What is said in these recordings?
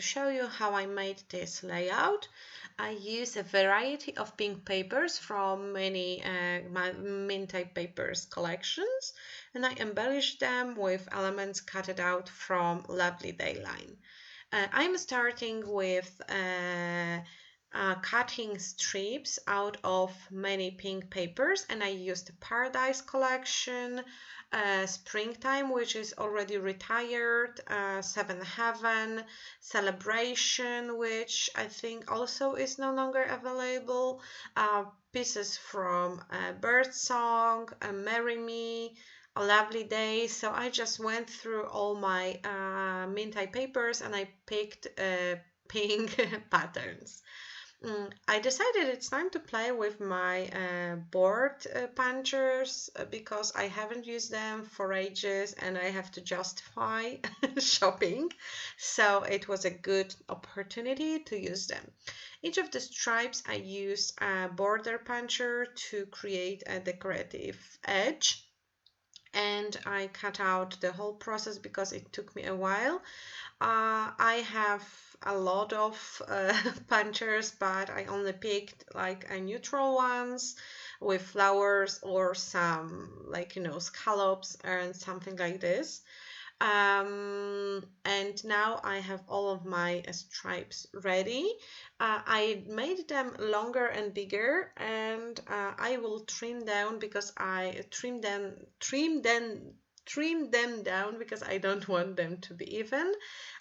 show you how I made this layout. I use a variety of pink papers from many my Mintay Papers collections, and I embellish them with elements cut out from Lovely Day line. I'm starting with cutting strips out of many pink papers, and I used the Paradise collection, Springtime, which is already retired, Seven Heaven, Celebration, which I think also is no longer available, pieces from Birdsong, Marry Me, A Lovely Day. So I just went through all my Mintay papers and I picked pink patterns. I decided it's time to play with my board punchers because I haven't used them for ages and I have to justify shopping. So it was a good opportunity to use them. Each of the stripes I use a border puncher to create a decorative edge. And I cut out the whole process because it took me a while. I have a lot of punchers, but I only picked like a neutral ones with flowers or some like scallops and something like this. And now I have all of my stripes ready. I made them longer and bigger, and I will trim down because I trim them down because I don't want them to be even.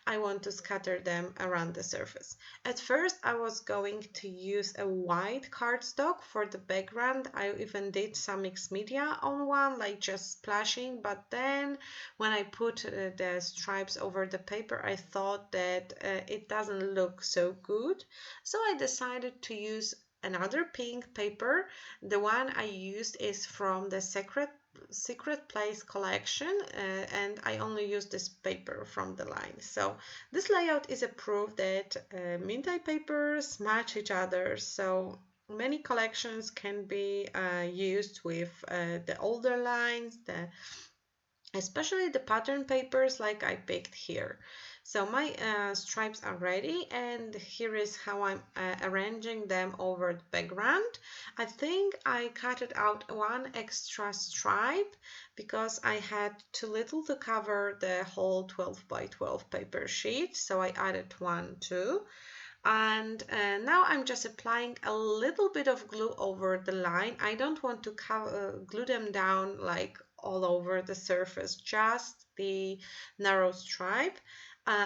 I want to scatter them around the surface. At first I was going to use a white cardstock for the background. I even did some mixed media on one, like just splashing, but then when I put the stripes over the paper, I thought that it doesn't look so good. So I decided to use another pink paper. The one I used is from the Secret Place collection, and I only use this paper from the line. So this layout is a proof that Mintay papers match each other. So many collections can be used with the older lines, especially the pattern papers like I picked here. So my stripes are ready, and here is how I'm arranging them over the background. I think I cut out one extra stripe because I had too little to cover the whole 12 by 12 paper sheet, so I added one too. And now I'm just applying a little bit of glue over the line. I don't want to glue them down like all over the surface, just the narrow stripe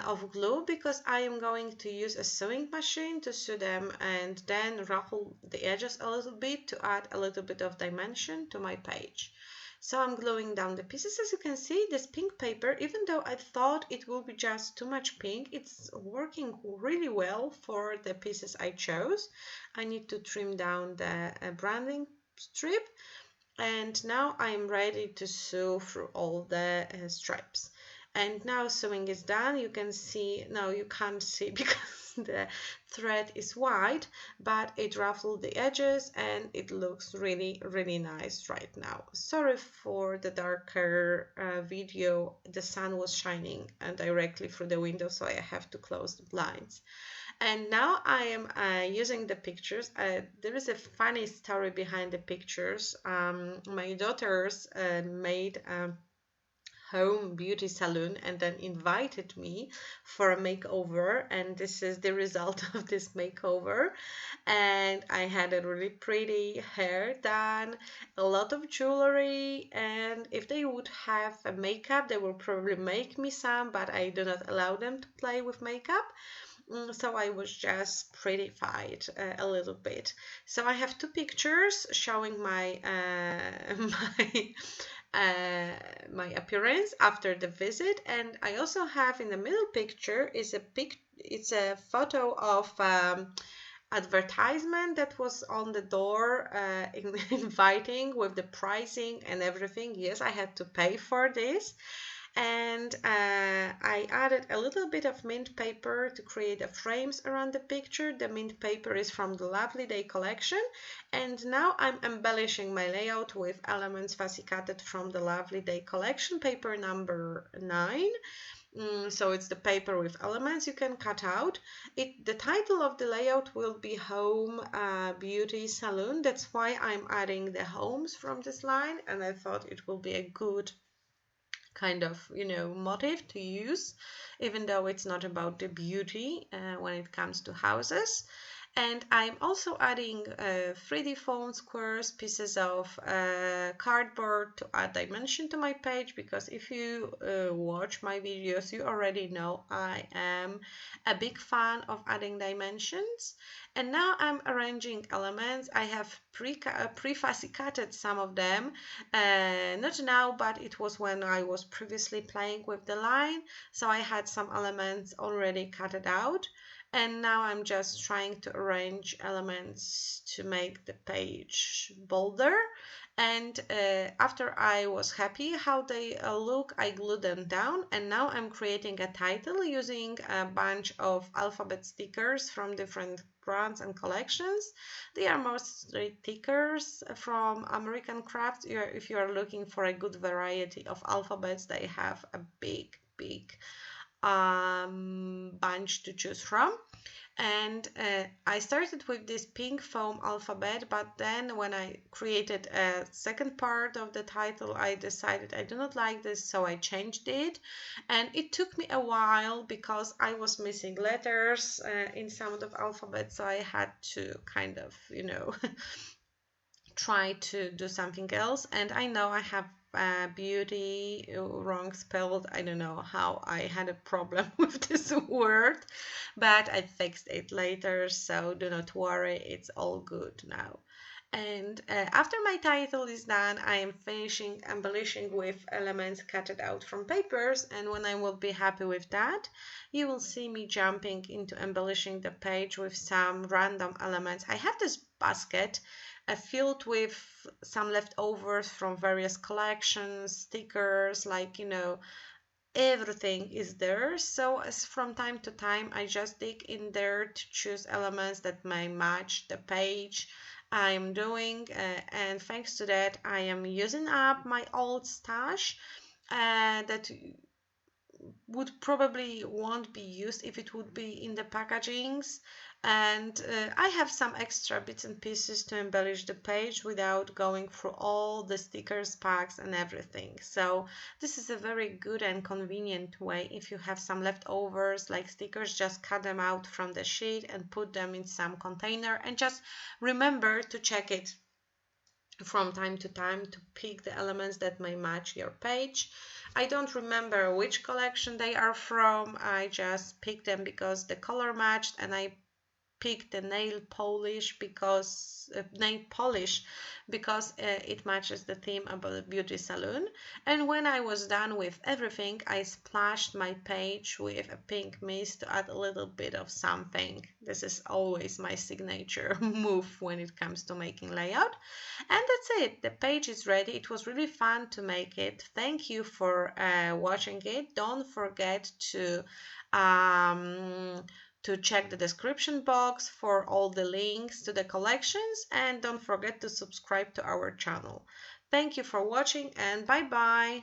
of glue, because I am going to use a sewing machine to sew them and then ruffle the edges a little bit to add a little bit of dimension to my page. So I'm gluing down the pieces. As you can see, this pink paper, even though I thought it will be just too much pink, it's working really well for the pieces I chose. I need to trim down the branding strip, and now I'm ready to sew through all the stripes. And now sewing is done. You can see, no, you can't see because the thread is white, but it ruffled the edges and it looks really, really nice right now. Sorry for the darker video. The sun was shining directly through the window, so I have to close the blinds. And now I am using the pictures. There is a funny story behind the pictures. My daughters made home beauty salon and then invited me for a makeover, and this is the result of this makeover. And I had a really pretty hair done, a lot of jewelry, and if they would have a makeup they will probably make me some, but I do not allow them to play with makeup. So I was just prettified a little bit. So I have two pictures showing my my appearance after the visit, and I also have in the middle picture it's a photo of advertisement that was on the door inviting with the pricing and everything. Yes, I had to pay for this. And I added a little bit of mint paper to create the frames around the picture. The mint paper is from the Lovely Day collection, and now I'm embellishing my layout with elements fussy cutted from the Lovely Day collection, paper number 9. So it's the paper with elements you can cut out. The title of the layout will be Home Beauty Salon. That's why I'm adding the homes from this line, and I thought it will be a good kind of motif to use, even though it's not about the beauty when it comes to houses. And I'm also adding 3D foam squares, pieces of cardboard to add dimension to my page, because if you watch my videos, you already know I am a big fan of adding dimensions. And now I'm arranging elements. I have pre-fussy cutted some of them, not now, but it was when I was previously playing with the line, so I had some elements already cutted out. And now I'm just trying to arrange elements to make the page bolder. And after I was happy how they look, I glued them down. And now I'm creating a title using a bunch of alphabet stickers from different brands and collections. They are mostly stickers from American Crafts. If you are looking for a good variety of alphabets, they have a big bunch to choose from. And I started with this pink foam alphabet, but then when I created a second part of the title, I decided I do not like this, so I changed it. And it took me a while because I was missing letters in some of the alphabet, so I had to kind of try to do something else. And I know I have beauty wrong spelled. I don't know how I had a problem with this word, but I fixed it later, so do not worry, it's all good now. And after my title is done, I am finishing embellishing with elements cut out from papers, and when I will be happy with that, you will see me jumping into embellishing the page with some random elements. I have this basket filled with some leftovers from various collections, stickers, like everything is there. So as from time to time I just dig in there to choose elements that may match the page I'm doing, and thanks to that I am using up my old stash that would probably won't be used if it would be in the packagings. And I have some extra bits and pieces to embellish the page without going through all the stickers packs and everything. So this is a very good and convenient way. If you have some leftovers like stickers, just cut them out from the sheet and put them in some container, and just remember to check it from time to time to pick the elements that may match your page. I don't remember which collection they are from. I just picked them because the color matched, and I picked the nail polish because it matches the theme about the beauty salon. And when I was done with everything, I splashed my page with a pink mist to add a little bit of something. This is always my signature move when it comes to making layout. And that's it. The page is ready. It was really fun to make it. Thank you for watching it. Don't forget to check the description box for all the links to the collections, and don't forget to subscribe to our channel. Thank you for watching, and bye bye!